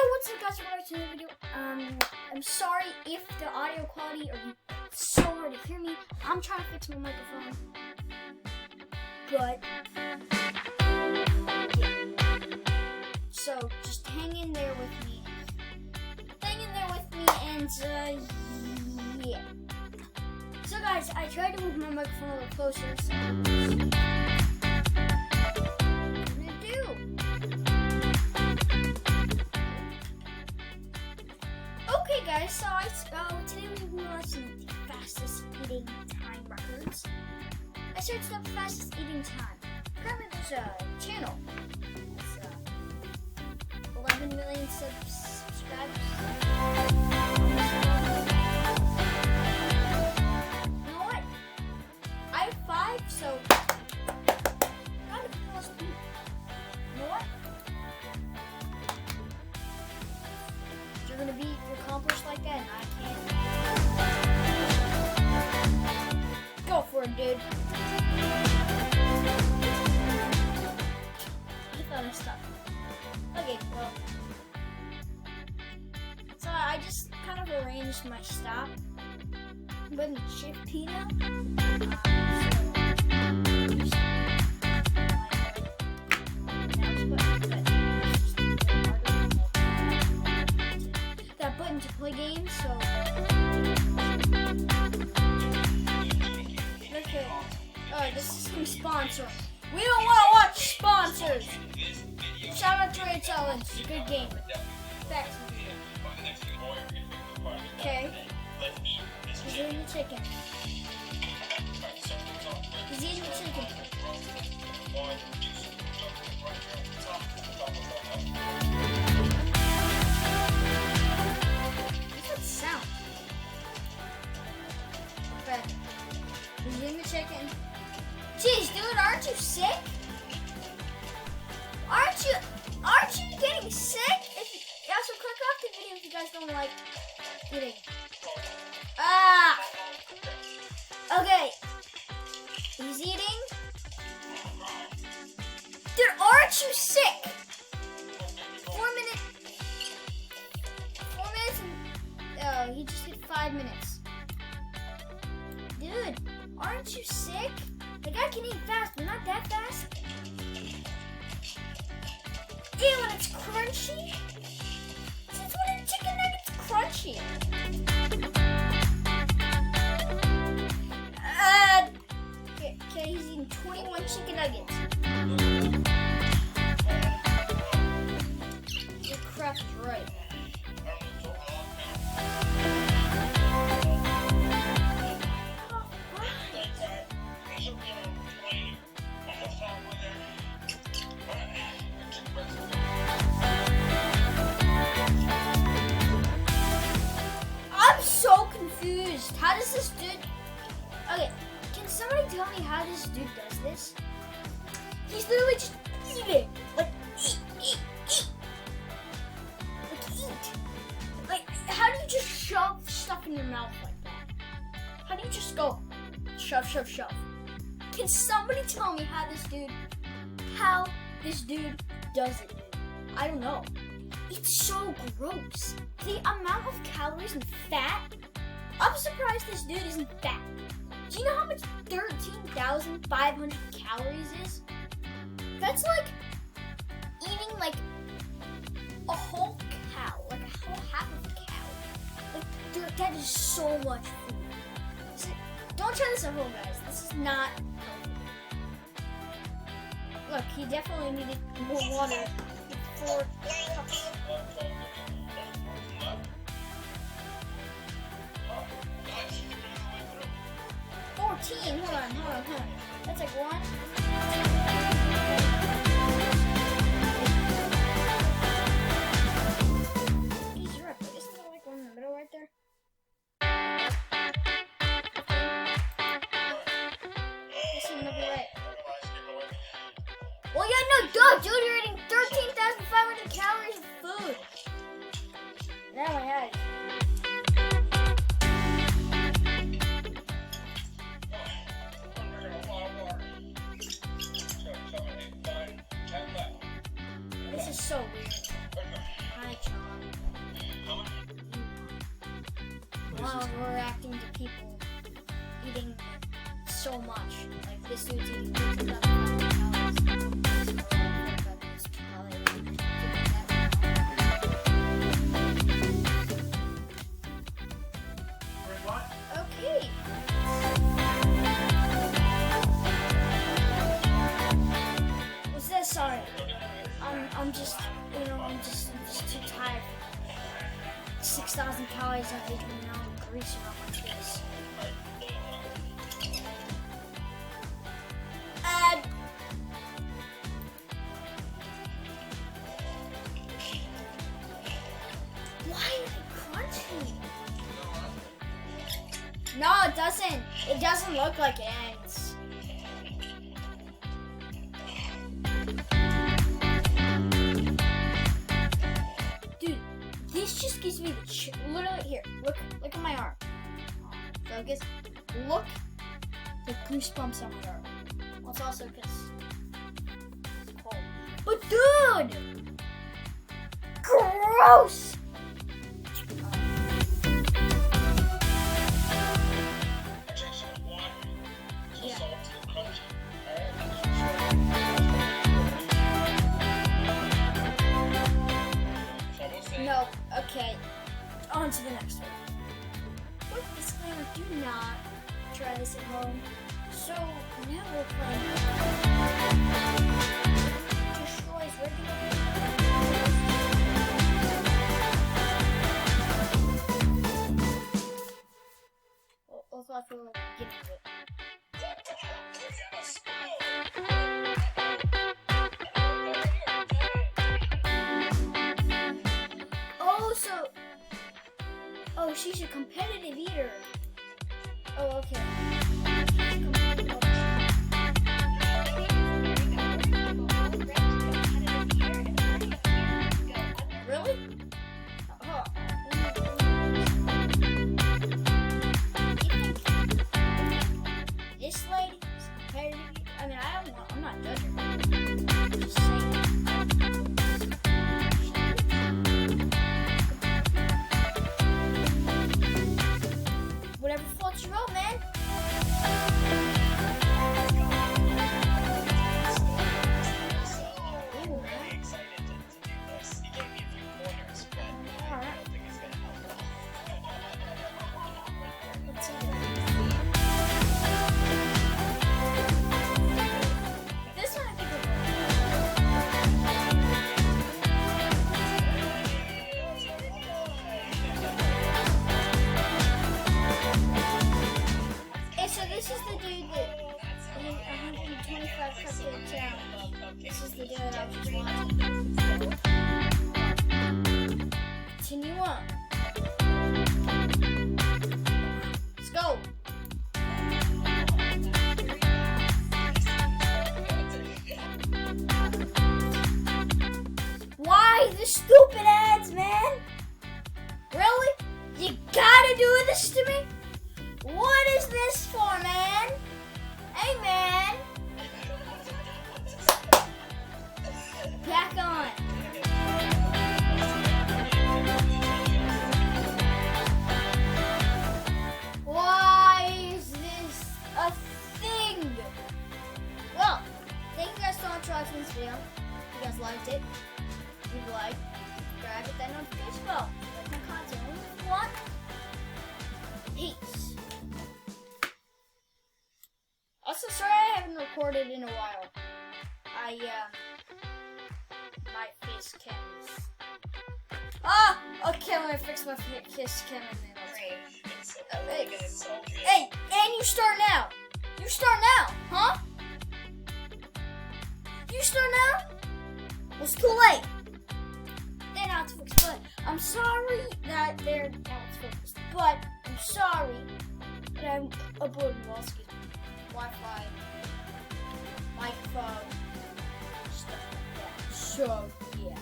what's up guys, welcome to the video. I'm sorry if the audio quality or it's so hard to hear me. I'm trying to fix my microphone. But yeah. So just hang in there with me. And yeah. So guys, I tried to move my microphone a little closer, so okay guys, so today we will be watching the fastest eating time records. I searched up fastest eating time. Currently there's a channel. It's 11 million subscribers. You know what? I have 5, so kind of close to. You know what? You're gonna be accomplished like that, and I can't. Go for it, dude. I thought I stopped. Okay, well. So I just kind of arranged my stop. I'm putting Shift P now. That button to play games, so okay. This is some sponsor. We don't want to watch sponsors. Shout out to Red Challenge. It's a good game. Thanks. Okay. He's eating the chicken. He's eating the chicken. What's that sound? Okay. He's eating the chicken. Jeez, dude, aren't you sick? Aren't you getting sick? Yeah, so click off the video if you guys don't like eating. Okay. He's eating. Dude, aren't you sick? 4 minutes. 4 minutes and he just hit 5 minutes. Dude, aren't you sick? Like I can eat fast, but not that fast. Ew, and it's crunchy. Since when are chicken nuggets crunchy? Okay, he's eating 21 chicken nuggets. Your crap is right. How does this dude? Okay, can somebody tell me how this dude does this? He's literally just eating, like eat. Like how do you just shove stuff in your mouth like that? How do you just go shove? Can somebody tell me how this dude does it? Dude? I don't know. It's so gross. The amount of calories and fat. I'm surprised this dude isn't fat. Do you know how much 13,500 calories is? That's like eating like a whole cow, like a whole half of a cow. Like, dude, that is so much food. Don't try this at home, guys. This is not healthy. Look, he definitely needed more water. 4 cups. 14. Hold on. That's like 1. He's right, but isn't there like one in the middle right there? This is in the middle right. Well, yeah, no, duh, dude, you're eating 13,500 calories of food. Now I had it. so weird. Hi, John. while we're reacting to people eating so much. Like this dude's eating 2,000 calories. Okay. What's that? Sorry. I'm just too tired. 6,000 calories of it, and now I'm greasing up my face. And why are they crunchy? No, it doesn't. It doesn't look like it ends. Dude, this just gives me the literally here. Look at my arm. Focus. Look the goosebumps on my arm. Well, it's also because it's cold. But dude, gross. No, okay. On to the next one. Quick disclaimer, do not try this at home. So now we're playing destroys regular. We'll talk for the beginning of it. Oh, she's a competitive eater. Oh, okay. Really? Oh. This lady is a competitive eater? I mean, I'm not judging her. I'm just saying. Whatever floats your boat, man. I'm really excited to do this. He gave me a few pointers, but I don't think it's gonna help at all. Let's see that. This one I think so this is the dude that did 125 cupcake challenge. This is the dude I was just watching. Continue on. Let's go. Why the stupid ads, man? Really? You gotta do this to me? What is this for, man? Hey, man. Back on. Why is this a thing? Well, thank you guys so much for watching this video. If you guys liked it, leave a like, subscribe, hit that notification bell. Like my content. What? Peace. Also, sorry I haven't recorded in a while. My face cam is... Okay, let me fix my face cam and then hey, and you start now. You start now, huh? You start now? Well, it's too late. They're not fixed, but I'm sorry that they're not fixed. But I'm sorry that I'm uploading Walski's Wi-Fi, microphone, stuff like that. So, yeah.